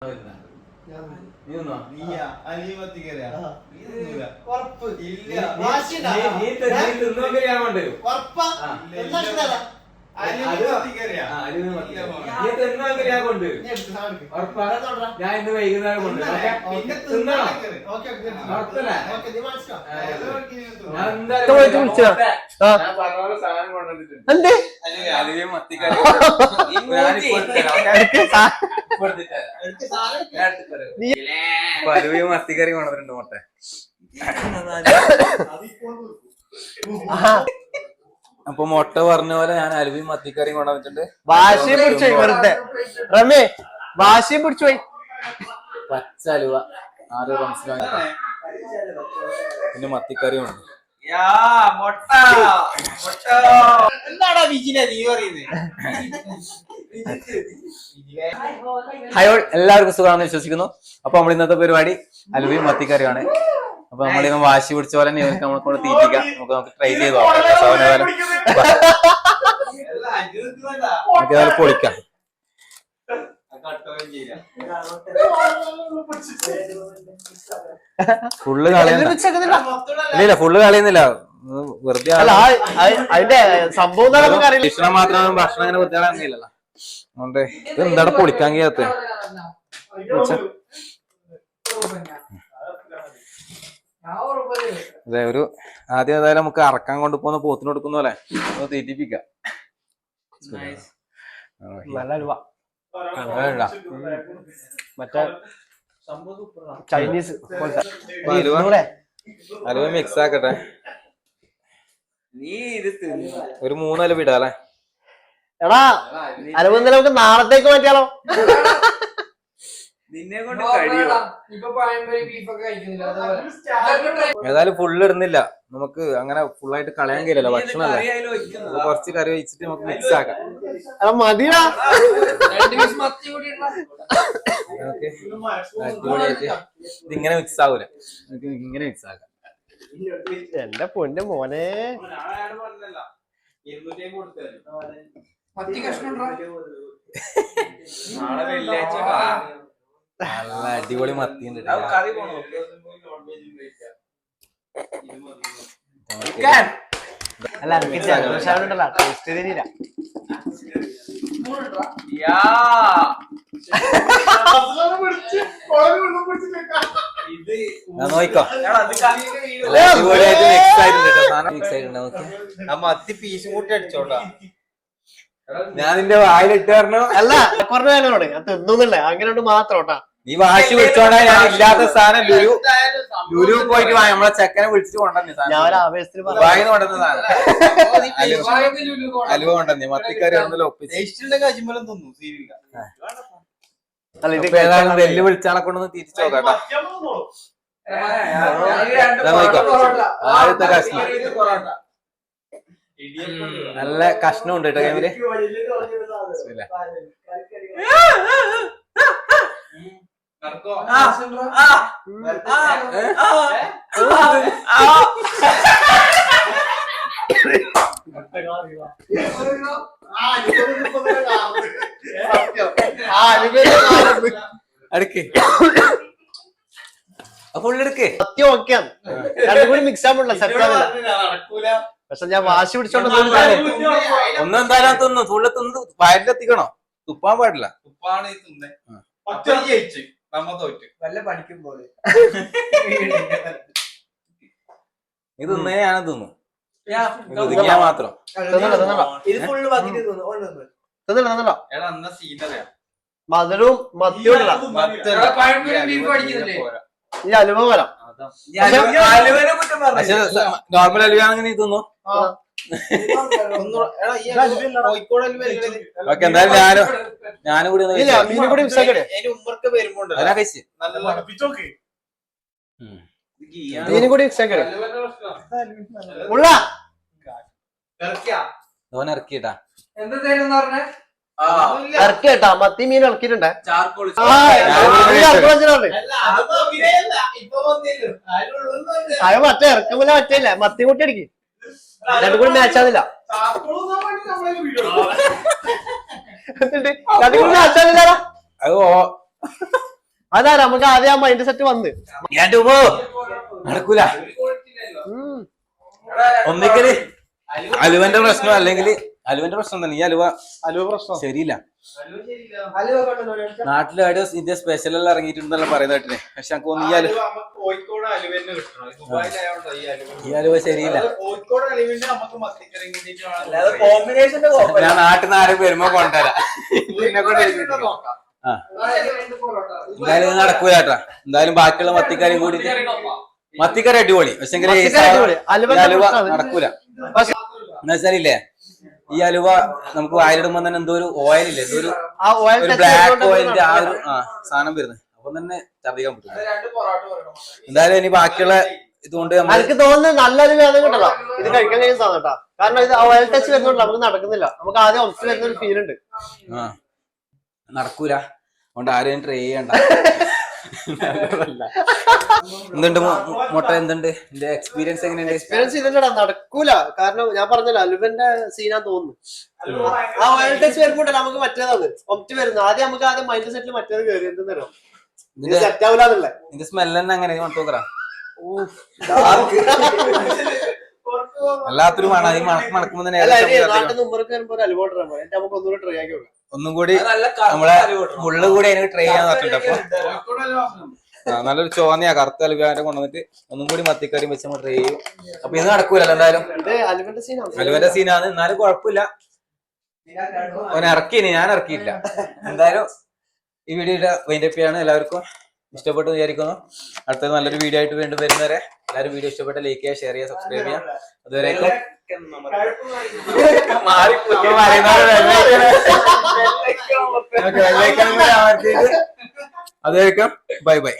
ഞാൻ ഇന്ന് വൈകുന്നേരം കൊണ്ട് അലുവയും മത്തിക്കറി കൊണ്ടുവന്നിട്ടുണ്ട് മുട്ട. അപ്പൊ മുട്ട പറഞ്ഞ പോലെ ഞാൻ അലുവയും മത്തിക്കറിയും കൊണ്ടുവന്നിട്ടുണ്ട്. വാശിയും പിടിച്ചു പോയി വെറുതെ റമേ, വാശിയും പിടിച്ചു പോയി. പച്ച അലുവ 6 റംസിലാണ്, പിന്നെ മത്തിക്കറിയും ഉണ്ട്. എന്താടാ വിജില നീ പറയുന്നത്? ഹയോ, എല്ലാവർക്കും സുഖമാണെന്ന് വിശ്വസിക്കുന്നു. അപ്പൊ നമ്മൾ ഇന്നത്തെ പരിപാടി അലുവയും മത്തിക്കറിയാണ്. അപ്പൊ നമ്മളിന്ന് വാശി പിടിച്ച പോലെ നമ്മളെ കൊണ്ട് തീറ്റിക്കാം. നമുക്ക് ട്രൈ ചെയ്ത് നമുക്ക് പൊളിക്കാം. ഫുള്ള് കളിയില്ല, ഫുള്ള് കളിയുന്നില്ല, വെറുതെ അതിന്റെ സംഭവം ഭക്ഷണം മാത്രം. ഭക്ഷണം അങ്ങനെ വെറുതെ കളയുന്നില്ലല്ലോ. അതുകൊണ്ട് ഇത് എന്താണ് പൊളിക്കാൻ കഴിയാത്ത? അതെ, ഒരു ആദ്യം ഏതായാലും നമുക്ക് അറക്കാൻ കൊണ്ട് പോകുന്ന പോത്തിന് കൊടുക്കുന്ന പോലെ തീറ്റിപ്പിക്കാം. മറ്റേ ചൈനീസ് അലുവ മിക്സ് ആക്കട്ടെ. ഒരു 3 അലുവ ഇടാ അല്ലേ? എടാ അലുവ നമുക്ക് നാളത്തേക്ക് മാറ്റിയാലോ? ഏതായാലും ഫുള്ള് ഇടുന്നില്ല, നമുക്ക് അങ്ങനെ ഫുള്ളായിട്ട് കളയാൻ കഴിയില്ലല്ലോ. ഭക്ഷണമല്ലേ, കുറച്ച് കറി വെച്ചിട്ട് നമുക്ക് മിക്സ് ആക്കാം. മതിയാ ഇതിങ്ങനെ മിക്സ് ആവൂല, ഇങ്ങനെ മിക്സ് ആക്കാം. എന്റെ പൊന്നെ മോനെ, നല്ല അടിപൊളി മത്തിയുണ്ട്. അല്ല എനിക്ക് ജലദോഷമുണ്ടല്ലോ, ടേസ്റ്റ് തരില്ല. നോക്കോ, അടിപൊളിയായിട്ട് മിക്സ് ആയിട്ടുണ്ട്. സാധനം മിക്സ് ആയിട്ടുണ്ട്. നോക്കി ആ മത്തി പീസും കൂട്ടി അടിച്ചോട്ടാ. ഞാൻ നിന്റെ വായിലിട്ട് പറഞ്ഞു. അല്ല പറഞ്ഞോട് ഞാൻ തിന്നുന്നില്ല, അങ്ങനെയോട് മാത്രോട്ടാ. നീ വാശി വിളിച്ചോണ്ടാ ഞാൻ ഇല്ലാത്ത സാധനം ലുലു പോയിട്ട് നമ്മളെ ചെക്കനെ വിളിച്ചിട്ട് കൊണ്ടുവന്നേ സാധനം. ഞാൻ ആവേശത്തിന് വായിന്ന് കൊണ്ടുവന്ന സാധനം അലുവ കൊണ്ടുവന്നേ. മത്തിക്കറി ഒന്നല്ലോ ഏതായാലും വെല്ലു വിളിച്ചാളെ കൊണ്ടൊന്ന് തിരിച്ചു നോക്കാട്ടോ. ആദ്യത്തെ കഷ്ണം നല്ല കഷ്ണം ഉണ്ട് കേട്ടോ കൈമില്. അടുക്ക് ഫുള്ളെടുക്ക്. സത്യം ഓക്കെയാണ്, രണ്ടും കൂടി മിക്സ് ആവുള്ള സെറ്റാവില്ല. പക്ഷെ ഞാൻ വാശി പിടിച്ചോണ്ട് ഒന്നും എന്തായാലും തിന്നു, ഫുള്ള് തിന്ന് വയറ്റിലെത്തിക്കണോ, തുപ്പാൻ പാടില്ല. ഇത് തിന്നേ ഞാനും തിന്നു, ഒതുങ്ങിയാ മാത്രം. മധുരവും മത്തിയും ഈ അലുവ പോലെ. നോർമൽ അലുവയാണെങ്കിൽ നീ തിന്നു. ഓക്കെ, എന്തായാലും ഞാനും കൂടി മീനും കൂടി മിക്സ് ആക്കട്ടെ. മീനും കൂടി മിക്സ് ആക്കട്ടെ. ഓൻ ഇറക്കിട്ടാ ഇറക്കിട്ടാ മത്തി മീൻ ഇറക്കിയിട്ടുണ്ടേ. അത് മറ്റേ ഇറക്കുമ്പോൾ മറ്റേല്ല മത്തി കൂട്ടി അടിക്കും, രണ്ടും കൂടി മാച്ച് ആവില്ല. രണ്ടും കൂടി മാച്ച് ആവില്ല. അത് അതാ നമുക്ക് ആദ്യം ആ മൈൻഡ് സെറ്റ് വന്ന് ഞാൻ ടൂബോ നടക്കൂല. ഒന്നിക്കല് അലുവന്റെ പ്രശ്നം, അല്ലെങ്കിൽ അലുവന്റെ പ്രശ്നം തന്നെ. ഈ അലുവ പ്രശ്നം ശരിയില്ല. നാട്ടില് ആയിട്ട് ഇന്ത്യ സ്പെഷ്യൽ എല്ലാം ഇറങ്ങിയിട്ടുണ്ടെന്നല്ല പറയുന്ന കേട്ടിനെ. പക്ഷെ എനിക്ക് തോന്നുന്നു കോഴിക്കോട് അലുവന്നെ കിട്ടണം. ഈ അലുവ ശരിയില്ല. കോഴിക്കോട് അലുവന്നെ നമുക്ക് മത്തിക്കറി കോമ്പിനേഷന്റെ ഞാൻ നാട്ടിൽ നിന്ന് ആരും വരുമ്പോ കൊണ്ടുവരാം. എന്തായാലും നടക്കൂല കേട്ടാ. എന്തായാലും ബാക്കിയുള്ള മത്തിക്കറി കൂടി, മത്തിക്കറി അടിപൊളി. പക്ഷെ അലുവ നടക്കൂല. എന്ന് വെച്ചാലില്ലേ, ഈ അലുവ നമുക്ക് വായിലിടുമ്പോ തന്നെ എന്തോ ഒരു ഓയിൽ ഇല്ലേ, എന്തോ ഒരു ബ്ലാക്ക് ഓയിലിന്റെ ആ ഒരു സാധനം വരുന്നത്. അപ്പൊ തന്നെ ഛർദിക്കാൻ പറ്റും. എന്തായാലും ഇനി ബാക്കിയുള്ള ഇതുകൊണ്ട് എനിക്ക് തോന്നുന്നത് നല്ലൊരു വേദന കിട്ടല്ലോ ഇത് കഴിക്കാൻ കഴിയുന്ന സാധനം കേട്ടോ. കാരണം ഇത് ഓയിൽ ടച്ച് വരുന്നുണ്ട്, നമുക്ക് നടക്കുന്നില്ല. നമുക്ക് ആദ്യം ഒബ്സ് വരുന്ന ഒരു ഫീൽ ഉണ്ട്. നടക്കൂല. അതുകൊണ്ട് ആരും ട്രൈ ചെയ്യണ്ട. എന്തുണ്ട് മുട്ട, എന്തുണ്ട് എന്റെ എക്സ്പീരിയൻസ്? എങ്ങനെയുണ്ട്? എക്സ്പീരിയൻസ് ഇതില്ലടാ, നടക്കൂല. കാരണം ഞാൻ പറഞ്ഞല്ലോ അലുവന്റെ സീനാ തോന്നുന്നു. ആ ഓയിൽ ടച്ച് വരുമ്പോണ്ടല്ലോ നമുക്ക് മറ്റേതാണ് ഒപ്റ്റ് വരുന്നത്. ആദ്യം മൈൻഡ് സെറ്റിൽ മറ്റേത് കയറി എന്തെന്നോ സെറ്റ് ആവില്ല. ഇതിന്റെ സ്മെല്ല് തന്നെ അങ്ങനെ നോക്കറാ. വല്ലാത്തൊരു മണക്കുമ്പോ തന്നെ ഒന്നും കൂടി നമ്മളെ മുള്ളു കൂടി അതിന് ട്രൈ ചെയ്യാൻ നോക്കണ്ട. അപ്പൊ നല്ലൊരു ചോന്നയാ കറുത്ത അലുവാനെ കൊണ്ടുവന്നിട്ട് ഒന്നും കൂടി മത്തിക്കറി വെച്ച് നമ്മൾ ട്രൈ ചെയ്യും. അപ്പൊ ഇത് നടക്കൂലല്ലോ എന്തായാലും. അലുവന്റെ സീനാണ്. എന്നാലും കുഴപ്പമില്ല. അവൻ ഇറക്കിനി, ഞാൻ ഇറക്കിയില്ല. എന്തായാലും ഈ വീഡിയോ വൈൻഡപ്പ് ചെയ്യാണ്. എല്ലാവർക്കും ഇഷ്ടപ്പെട്ടു വിചാരിക്കുന്നു. അടുത്തത് നല്ലൊരു വീഡിയോ ആയിട്ട് വീണ്ടും വരുന്നവരെ എല്ലാവരും വീഡിയോ ഇഷ്ടപ്പെട്ട ലൈക്ക് ചെയ്യുക, ഷെയർ ചെയ്യുക, സബ്സ്ക്രൈബ് ചെയ്യുക. അതുവരേക്കും ബൈ ബൈ.